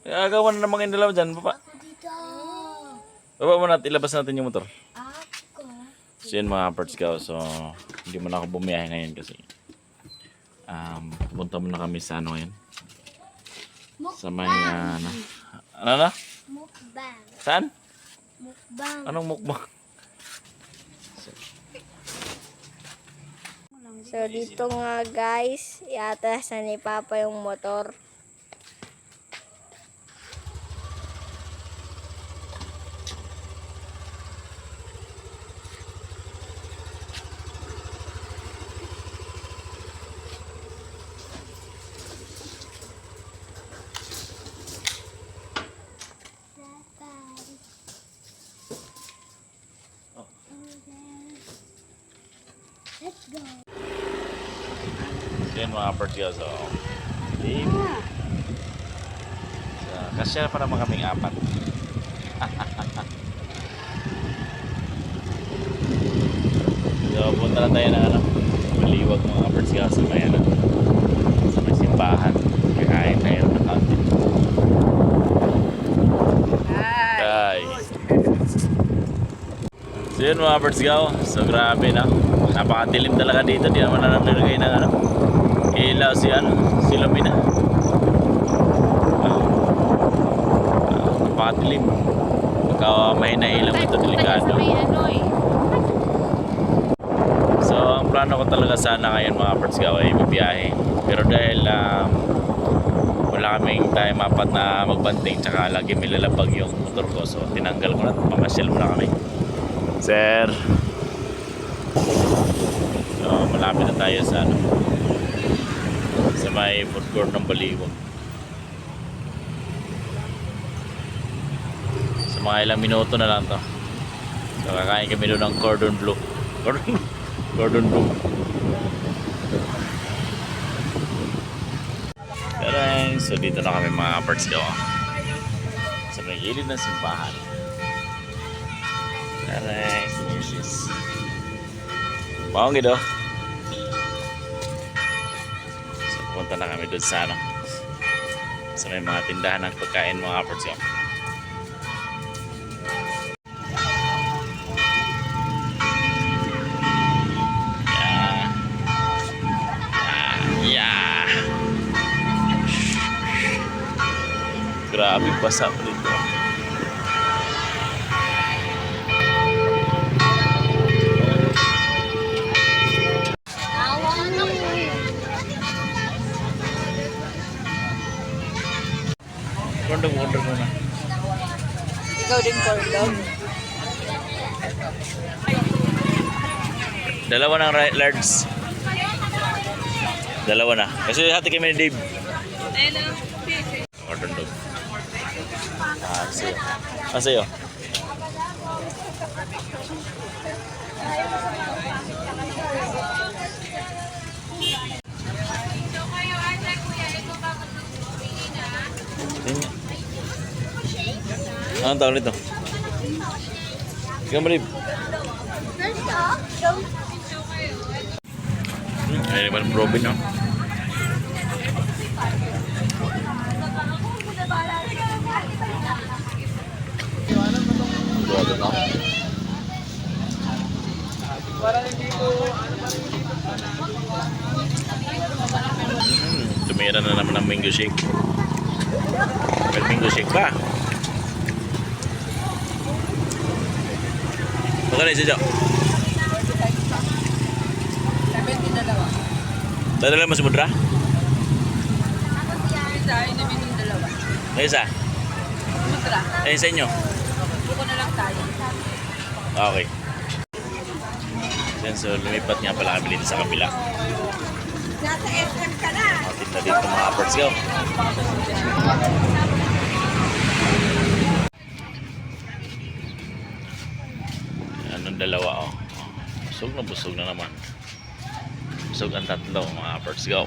Agawan na naman kayo dalawa dyan. Baba. Ako dito. Baba mo natin. Ilabas natin yung motor. Ako. So yun mga parts ko. So hindi mo na ako bumiyahe ngayon kasi punta muna kami sa ano ngayon. Sa may ano na? Mukbang. Saan? Mukbang. Anong mukbang? So dito nga guys, iatasan ni Papa yung motor. Let's go. So yun mga parts ko. So kasya pa naman kaming apat. So punta na tayo ng ano, maliwag mga parts ko sa may ano, sa may simbahan. Kakain tayo ng kaunti. Hi! So yun mga parts ko. So grabe na. Napakadilim talaga dito. Di naman na nilagay ng ano, ilaw si Lumina. Napakadilim. Pagka may nailaw ito, delikado. So ang plano ko talaga sana ngayon mga parts ko ay bibiyahe. Pero dahil wala kaming time apat na magbanting, tsaka lagi may lalabag yung motor ko, so tinanggal ko na. Pamasyal muna kami. Sir, so malapit na tayo sa ano, sa may food court ng Baliwag. So mga ilang minuto na lang to. So kakain kami doon ng cordon bleu. Cordon bleu. Tarang, so dito na kami mga parts ko. Sa may gilid ng simbahan. Tarang, sinis. Bawang gitu. So punta na kami doon sa ano, sa may mga tindahan ng pagkain mga parts ko. Grabe basa pa dito. Order muna. Ikaw din cordon. Dalawa ng large. Dalawa na. Kasi hati kami ni Dave. Cordon dog. Sa'yo. Anong tawag nito? Ikaw malib. Ay, naman probin, no? Tumira na naman ng mango shake. May mango shake pa. Magkano isa dyan? 70 dalawa. Dadala mo si Mudra? Isa, inumin yung dalawa. May isa? Mudra. Ayun sa inyo? Buko na lang tayo. Okay. So lumipat nga pala kami dito sa kabila. Nasa SM ka na. Atin na dito mga parts ko. Anong dalawa oh. Busog na naman. Busog ang tatlo mga parts ko.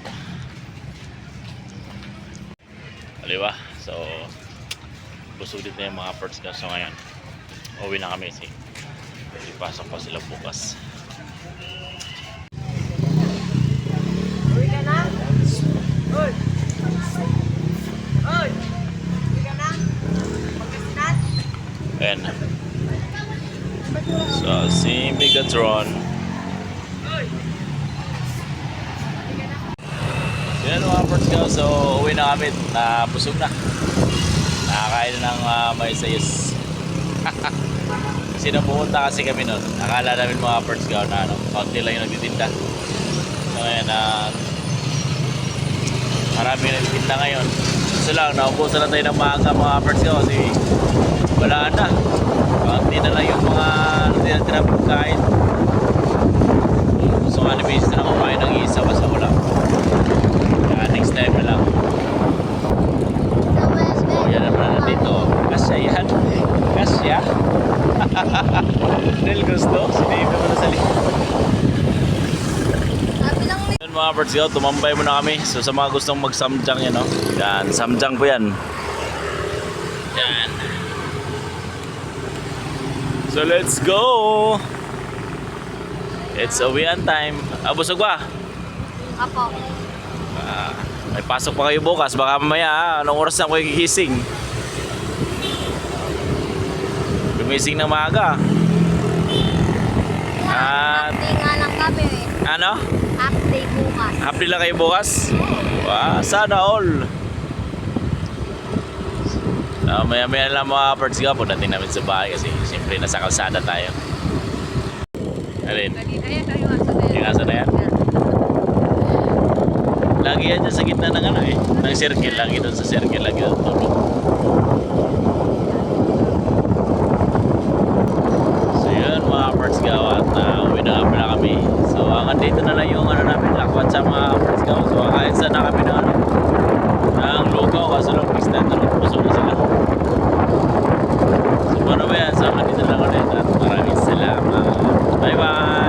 Diba? So busog dito yung mga parts ko. So ngayon uwi na kami kasi ipasok pa sila bukas. Uwi ka na? Uy! Uy! Uwi ka Ayan. So, si Megatron. Yan mga parts ko. So, uwi na kami. Busog na. Nakakain na ng may sayos. Kasi nung pumunta kasi kami nun, akala namin mga parts ko na kaunti lang yung nagtitinda. So, ngayon, marami nagtitinda ngayon. Gusto lang, naubusan na tayo ng maaga mga parts ko kasi wala na. Kaunti na lang yung mga tinatira pagkain. So, animation na kumain ng isa kasi wala. Kaya next time na lang. So, yan naman na dito. Kasya yan. Kasya. Del gusto. Sinave mo na sa likod. Yan mga birds go, tumambay muna kami. So sa mga gustong mag-samjang yan, no? Yan, samjang po yan. Yan. So let's go! It's uwian time. Busog ba? Apo. May pasok pa kayo bukas. Baka mamaya, anong oras na ako gigising? Gumising ng maaga. At Half day nga lang kami eh. ano? Half day bukas. Half day lang kayo bukas? Wow, sana all. Maya-maya lang mga parts ka po natin namin sa bahay kasi siyempre nasa kalsada tayo. Alin? Ayan tayo asa na Yung asa na yan? Lagi yan dyan sa gitna ng ano eh. Ng circle. Lagi doon sa circle. Lagi doon tulog. So yun mga parts gawa at uwi na nga pala kami. So hanggang dito na lang yung ano namin lakwat sa mga parts gawa. So kahit saan na kami ng ano ng lugaw kaso lang mix na tulog. Pusok na sila. So paano ba yan? So hanggang dito na lang ulit at maraming salamat. Bye bye!